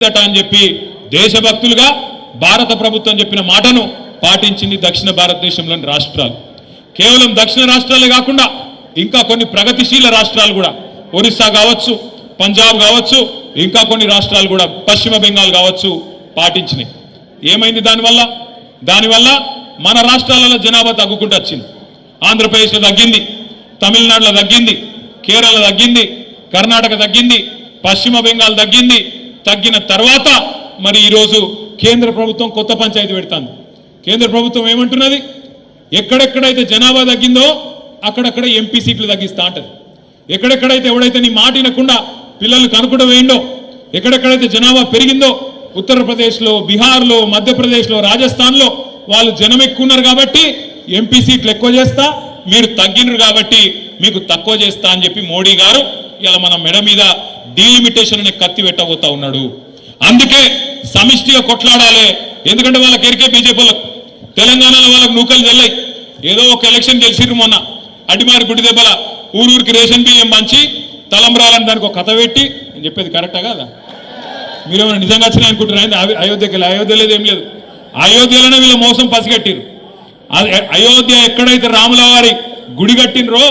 అని చెప్పి దేశభక్తులుగా భారత ప్రభుత్వం చెప్పిన మాటను పాటించింది దక్షిణ భారతదేశంలోని రాష్ట్రాలు. కేవలం దక్షిణ రాష్ట్రాలే కాకుండా ఇంకా కొన్ని ప్రగతిశీల రాష్ట్రాలు కూడా, ఒరిస్సా కావచ్చు, పంజాబ్ కావచ్చు, ఇంకా కొన్ని రాష్ట్రాలు కూడా, పశ్చిమ బెంగాల్ కావచ్చు, పాటించినాయి. ఏమైంది దానివల్ల మన రాష్ట్రాలలో జనాభా తగ్గుకుంటూ వచ్చింది. ఆంధ్రప్రదేశ్లో తగ్గింది, తమిళనాడులో తగ్గింది, కేరళ తగ్గింది, కర్ణాటక తగ్గింది, పశ్చిమ బెంగాల్ తగ్గింది. తగ్గిన తర్వాత మరి ఈరోజు కేంద్ర ప్రభుత్వం కొత్త పంచాయతీ పెడుతుంది. కేంద్ర ప్రభుత్వం ఏమంటున్నది, ఎక్కడెక్కడైతే జనాభా తగ్గిందో అక్కడక్కడ ఎంపీ సీట్లు తగ్గిస్తా అంటది. ఎక్కడెక్కడైతే ఎవడైతే నీ మాట వినకుండా పిల్లలు కనుకుండా వేయండో, ఎక్కడెక్కడైతే జనాభా పెరిగిందో, ఉత్తరప్రదేశ్లో, బీహార్లో, మధ్యప్రదేశ్లో, రాజస్థాన్లో వాళ్ళు జనం ఎక్కువ ఉన్నారు కాబట్టి ఎంపీ సీట్లు ఎక్కువ చేస్తా, మీరు తగ్గినరు కాబట్టి మీకు తక్కువ చేస్తా అని చెప్పి మోడీ గారు ఇలా మన మెడ మీద డీలిమిటేషన్ అనే కత్తి పెట్టబోతా ఉన్నాడు. అందుకే సమిష్టిగా కొట్లాడాలి. ఎందుకంటే వాళ్ళకి ఎరికే బీజేపీ వాళ్ళకు తెలంగాణలో వాళ్ళకి నూకలు తెల్లాయి. ఏదో ఒక ఎలక్షన్ గెలిచిర్రు మొన్న, అడిమారి గుడి దెబ్బల ఊరూరికి రేషన్ బియ్యం మంచి తలంబ్రాలని దానికి ఒక కథ పెట్టి, నేను చెప్పేది కరెక్టా కదా? మీరేమైనా నిజంగా వచ్చినాయి అనుకుంటున్నారండి? అయోధ్యకి వెళ్ళి అయోధ్య లేదు, ఏం లేదు. అయోధ్యలోనే వీళ్ళ మోసం పసిగట్టిరు. అయోధ్య ఎక్కడైతే రాముల వారి గుడి కట్టినరో